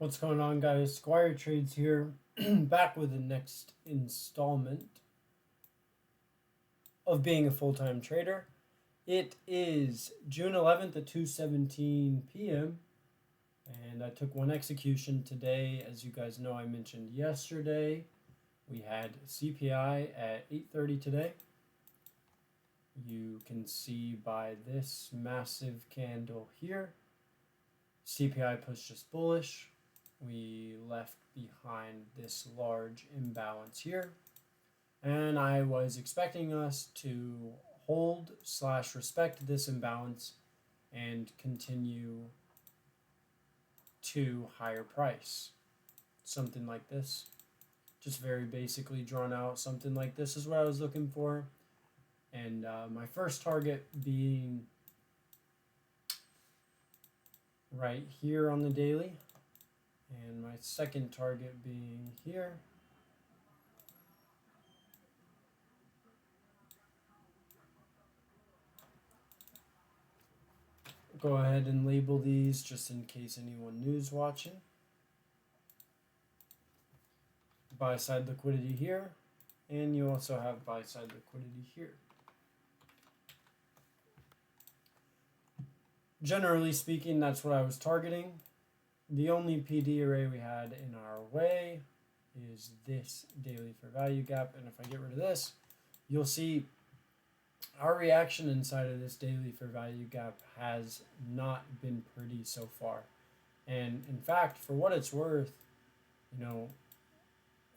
What's going on, guys? SquireTrades here, back with the next installment of being a full-time trader. It is June 11th at 2:17 p.m. and I took one execution today. As you guys know, I mentioned yesterday we had CPI at 8:30 today. You can see by this massive candle here, CPI pushed us bullish. We left behind this large imbalance here, and I was expecting us to hold/respect this imbalance and continue to higher price. Something like this, just very basically drawn out. Something like this is what I was looking for, and my first target being right here on the daily, and my second target being here. Go ahead and label these just in case anyone new is watching. Buy side liquidity here, and you also have buy side liquidity here. Generally speaking, that's what I was targeting. The only PD array we had in our way is this daily fair value gap, and if I get rid of this, you'll see our reaction inside of this daily fair value gap has not been pretty so far. And in fact, for what it's worth, you know,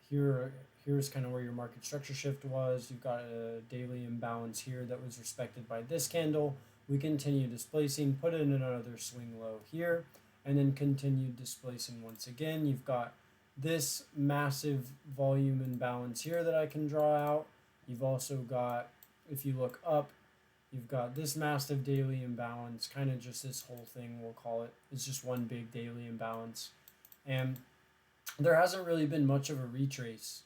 here's kind of where your market structure shift was. You've got a daily imbalance here that was respected by this candle. We continue displacing, put in another swing low here, and then continued displacing once again. You've got this massive volume imbalance here that I can draw out. You've also got, if you look up, you've got this massive daily imbalance, kind of just this whole thing, we'll call it. It's just one big daily imbalance. And there hasn't really been much of a retrace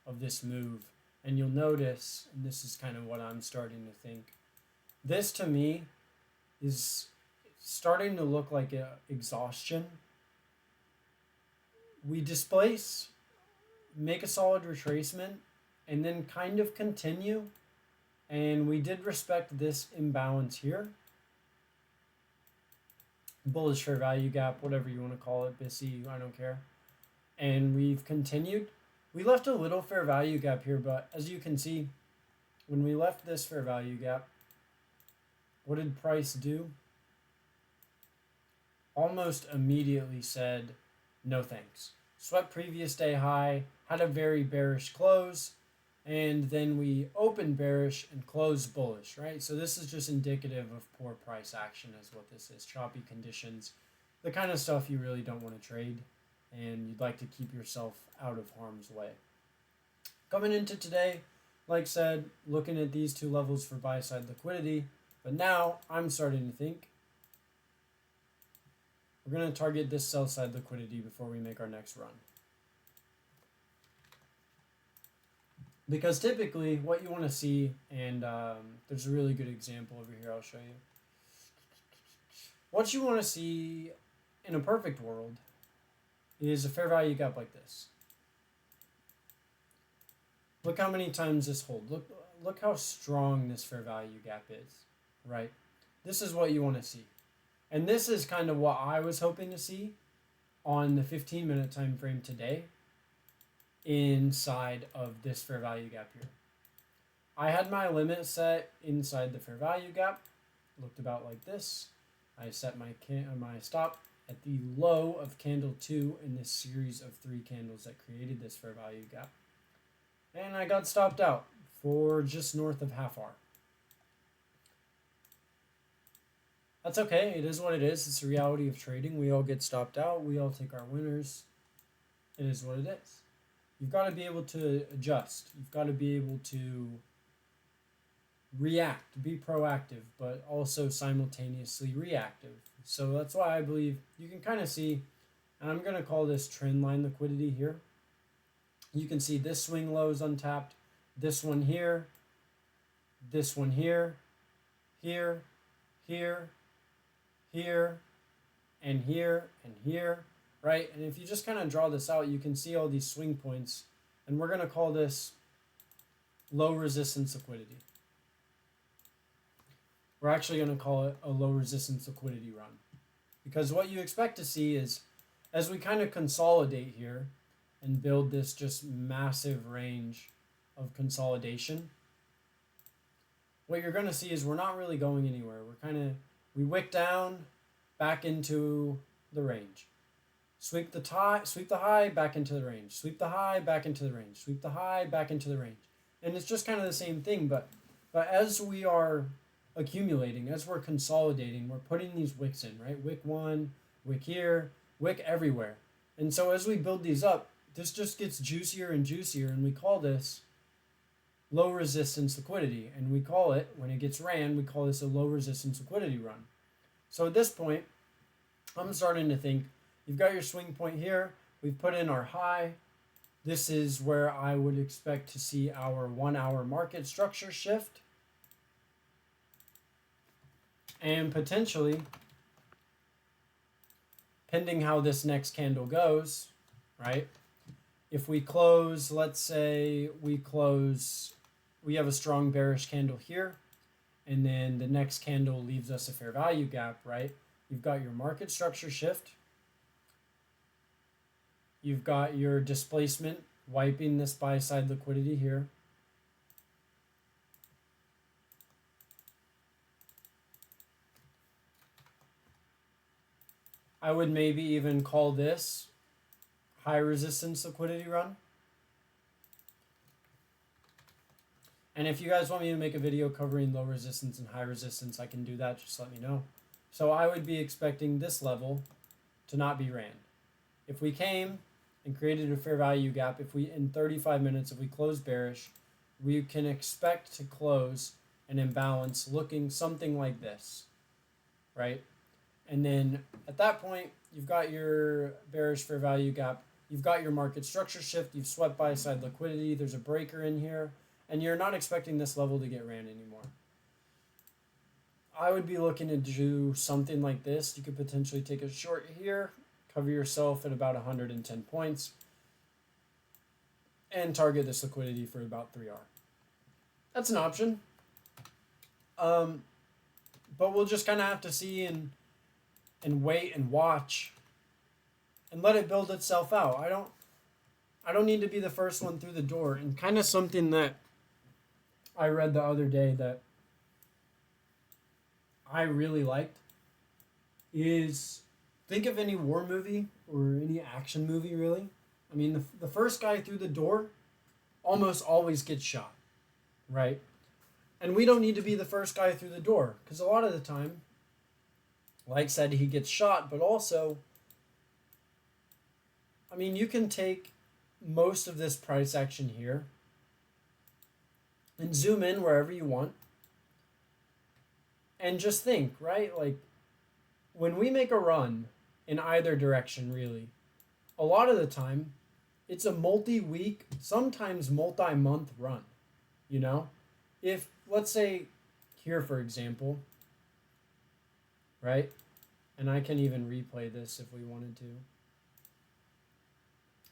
of this move. And you'll notice, and this is kind of what I'm starting to think, this to me is starting to look like an exhaustion. We displace, make a solid retracement, and then kind of continue. And we did respect this imbalance here. Bullish fair value gap, whatever you want to call it, BISI, I don't care. And we've continued. We left a little fair value gap here, but as you can see, when we left this fair value gap, what did price do? Almost immediately said, no thanks. Swept previous day high, had a very bearish close, and then we opened bearish and closed bullish, right? So this is just indicative of poor price action is what this is. Choppy conditions, the kind of stuff you really don't want to trade, and you'd like to keep yourself out of harm's way. Coming into today, like said, looking at these two levels for buy side liquidity, but now I'm starting to think we're going to target this sell side liquidity before we make our next run. Because typically what you want to see, and there's a really good example over here I'll show you. What you want to see in a perfect world is a fair value gap like this. Look how many times this holds. Look how strong this fair value gap is, right? This is what you want to see. And this is kind of what I was hoping to see on the 15-minute time frame today inside of this fair value gap here. I had my limit set inside the fair value gap. Looked about like this. I set my stop at the low of candle 2 in this series of 3 candles that created this fair value gap. And I got stopped out for just north of half hour. That's okay. It is what it is. It's the reality of trading. We all get stopped out. We all take our winners. It is what it is. You've got to be able to adjust. You've got to be able to react, be proactive, but also simultaneously reactive. So that's why I believe you can kind of see, and I'm going to call this trend line liquidity here. You can see this swing low is untapped, this one here, this one here, here, here, here, and here, and here. right? And if you just kind of draw this out, you can see all these swing points, and we're going to call this low resistance liquidity. We're actually going to call it a low resistance liquidity run, because what you expect to see is, as we kind of consolidate here and build this just massive range of consolidation, what you're going to see is we're not really going anywhere. We wick down back into the range. Sweep the high, back into the range. Sweep the high, back into the range. Sweep the high, back into the range. And it's just kind of the same thing, but as we are accumulating, as we're consolidating, we're putting these wicks in, right? Wick one, wick here, wick everywhere. And so as we build these up, this just gets juicier and juicier, and we call this low resistance liquidity. And we call it, when it gets ran, we call this a low resistance liquidity run. So at this point, I'm starting to think, you've got your swing point here, we've put in our high. This is where I would expect to see our 1 hour market structure shift. And potentially, pending how this next candle goes, right? If we close, let's say we have a strong bearish candle here, and then the next candle leaves us a fair value gap, right? You've got your market structure shift. You've got your displacement wiping this buy side liquidity here. I would maybe even call this high resistance liquidity run. And if you guys want me to make a video covering low resistance and high resistance, I can do that. Just let me know. So I would be expecting this level to not be ran. If we came and created a fair value gap, in 35 minutes, if we close bearish, we can expect to close an imbalance looking something like this, right? And then at that point, you've got your bearish fair value gap, you've got your market structure shift, you've swept buy side liquidity, there's a breaker in here, and you're not expecting this level to get ran anymore. I would be looking to do something like this. You could potentially take a short here, cover yourself at about 110 points, and target this liquidity for about 3R. That's an option. But we'll just kind of have to see and wait and watch and let it build itself out. I don't need to be the first one through the door. And kind of something that I read the other day that I really liked is, think of any war movie or any action movie, really. I mean, the first guy through the door almost always gets shot, right? And we don't need to be the first guy through the door, because a lot of the time, like I said, he gets shot, but also, I mean, you can take most of this price action here and zoom in wherever you want and just think, right? Like, when we make a run in either direction, really, a lot of the time, it's a multi-week, sometimes multi-month run, you know? If, let's say, here, for example, right? And I can even replay this if we wanted to.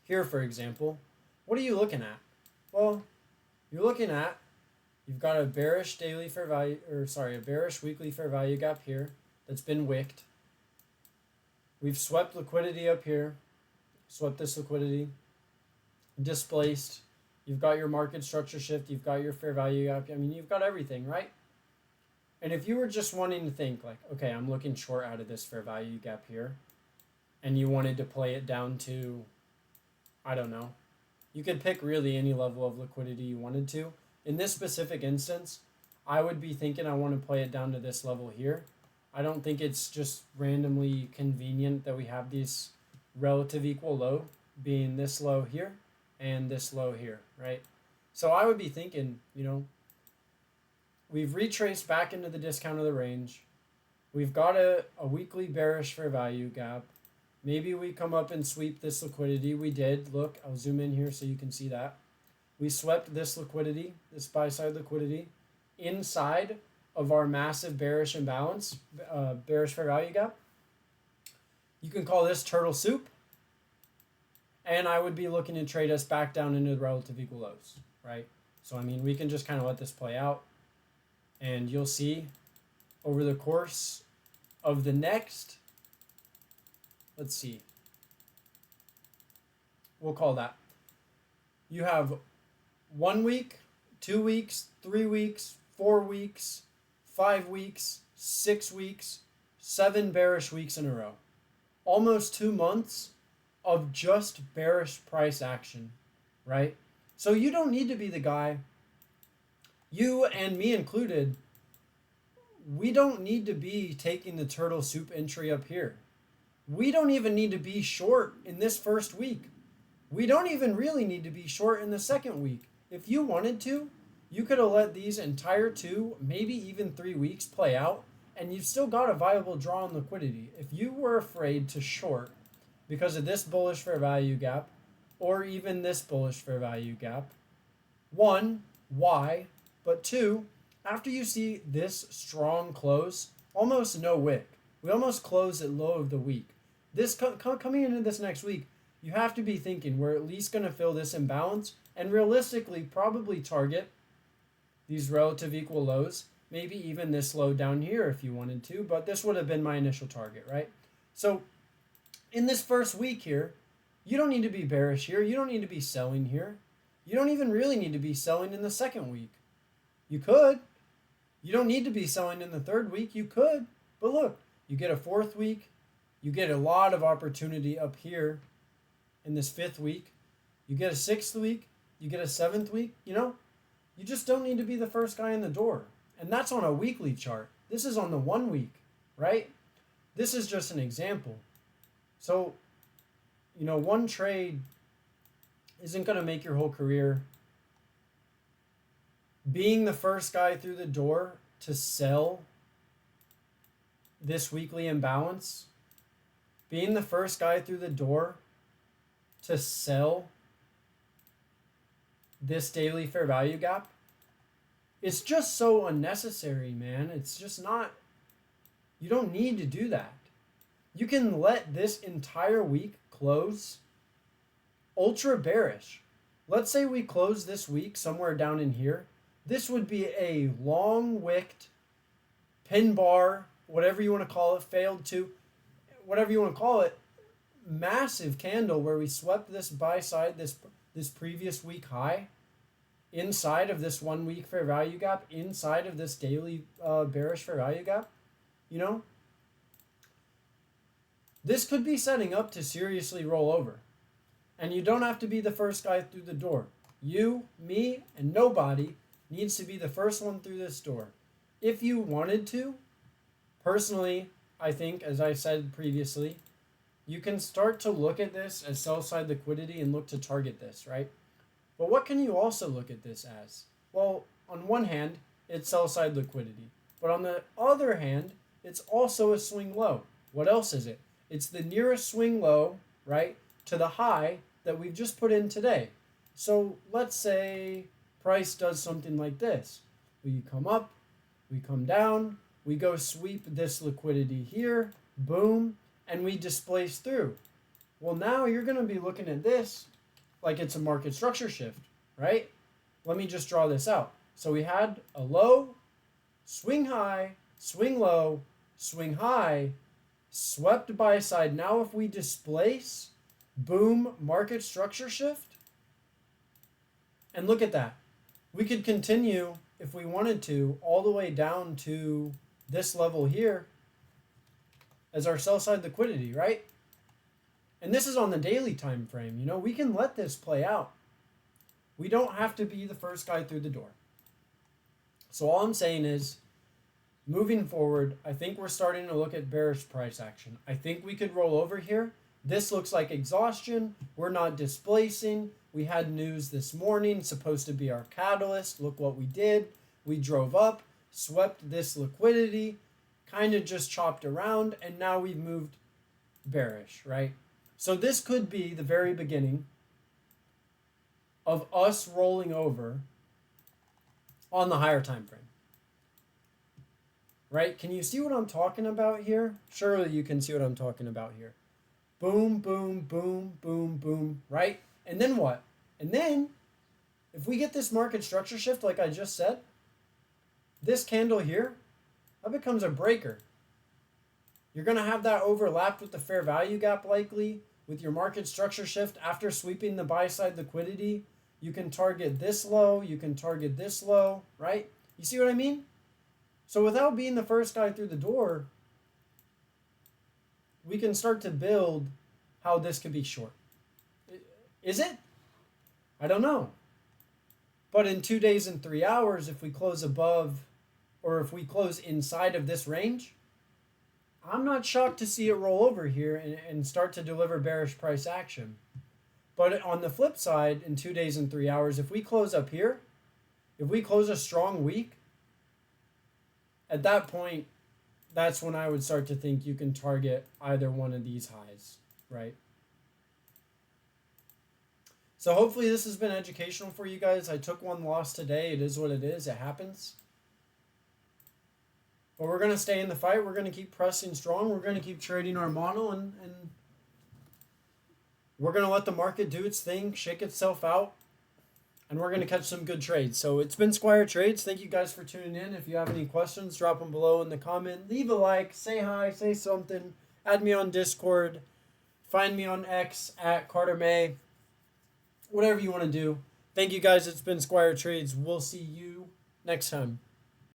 Here, for example, what are you looking at? Well, you've got a bearish daily fair value, a bearish weekly fair value gap here that's been wicked. We've swept liquidity up here, swept this liquidity, displaced. You've got your market structure shift, you've got your fair value gap. I mean, you've got everything, right? And if you were just wanting to think like, okay, I'm looking short out of this fair value gap here, and you wanted to play it down to, I don't know, you could pick really any level of liquidity you wanted to. In this specific instance, I would be thinking I want to play it down to this level here. I don't think it's just randomly convenient that we have these relative equal low being this low here and this low here, right? So I would be thinking, we've retraced back into the discount of the range. We've got a weekly bearish fair value gap. Maybe we come up and sweep this liquidity. We did. Look, I'll zoom in here so you can see that. We swept this liquidity, this buy side liquidity, inside of our massive bearish imbalance, bearish fair value gap. You can call this turtle soup, And I would be looking to trade us back down into the relative equal lows, right? So, I mean, we can just kind of let this play out. And you'll see over the course of the next, let's see, we'll call that. You have 1 week, 2 weeks, 3 weeks, 4 weeks, 5 weeks, 6 weeks, 7 bearish weeks in a row. Almost 2 months of just bearish price action, right? So you don't need to be the guy, you and me included, we don't need to be taking the turtle soup entry up here. We don't even need to be short in this first week. We don't even really need to be short in the second week. If you wanted to, you could have let these entire 2, maybe even 3 weeks play out, and you've still got a viable draw on liquidity. If you were afraid to short because of this bullish fair value gap, or even this bullish fair value gap, 1, why? But 2, after you see this strong close, almost no wick. We almost closed at low of the week. This coming into this next week, you have to be thinking we're at least going to fill this imbalance and realistically probably target these relative equal lows, maybe even this low down here if you wanted to, but this would have been my initial target, right? So in this first week here, you don't need to be bearish here. You don't need to be selling here. You don't even really need to be selling in the second week. You could. You don't need to be selling in the third week. You could. But look, you get a fourth week. You get a lot of opportunity up here in this fifth week. You get a sixth week. You get a seventh week. You just don't need to be the first guy in the door. And that's on a weekly chart. This is on the 1 week, right? This is just an example. So, one trade isn't going to make your whole career. Being the first guy through the door to sell this weekly imbalance, being the first guy through the door to sell this daily fair value gap, it's just so unnecessary, man. It's just not, you don't need to do that. You can let this entire week close ultra bearish. Let's say we close this week somewhere down in here. This would be a long wicked pin bar, whatever you want to call it, failed to, whatever you want to call it, massive candle where we swept this buy side, this previous week high, inside of this 1 week fair value gap, inside of this daily bearish fair value gap. This could be setting up to seriously roll over. And you don't have to be the first guy through the door. You, me, and nobody needs to be the first one through this door. If you wanted to, personally, I think, as I said previously, you can start to look at this as sell-side liquidity and look to target this, right? But what can you also look at this as? Well, on one hand, it's sell-side liquidity. But on the other hand, it's also a swing low. What else is it? It's the nearest swing low, right, to the high that we've just put in today. So let's say price does something like this. We come up, we come down, we go sweep this liquidity here, boom, and we displace through. Well, now you're going to be looking at this like it's a market structure shift, right? Let me just draw this out. So we had a low, swing high, swing low, swing high, swept buy side. Now if we displace, boom, market structure shift. And look at that. We could continue, if we wanted to, all the way down to this level here as our sell side liquidity, right? And this is on the daily time frame. We can let this play out. We don't have to be the first guy through the door. So all I'm saying is, moving forward, I think we're starting to look at bearish price action. I think we could roll over here. This looks like exhaustion. We're not displacing. We had news this morning, supposed to be our catalyst. Look what we did. We drove up, swept this liquidity, kind of just chopped around, and now we've moved bearish, right? So this could be the very beginning of us rolling over on the higher time frame. Right? Can you see what I'm talking about here? Surely you can see what I'm talking about here. Boom, boom, boom, boom, boom, right? And then what? And then, if we get this market structure shift, like I just said, this candle here, that becomes a breaker. You're going to have that overlapped with the fair value gap likely. With your market structure shift, after sweeping the buy side liquidity, you can target this low, you can target this low, right? You see what I mean? So without being the first guy through the door, we can start to build how this could be short. Is it? I don't know. But in 2 days and 3 hours, if we close above or if we close inside of this range, I'm not shocked to see it roll over here and start to deliver bearish price action. But on the flip side, in 2 days and 3 hours, if we close up here, if we close a strong week, at that point, that's when I would start to think you can target either one of these highs, right? So hopefully this has been educational for you guys. I took one loss today. It is what it is. It happens. But we're going to stay in the fight. We're going to keep pressing strong. We're going to keep trading our model, and we're going to let the market do its thing, shake itself out, and we're going to catch some good trades. So it's been SquireTrades. Thank you guys for tuning in. If you have any questions, drop them below in the comment. Leave a like, say hi, say something. Add me on Discord. Find me on X at Carter May. Whatever you want to do. Thank you guys. It's been SquireTrades. We'll see you next time.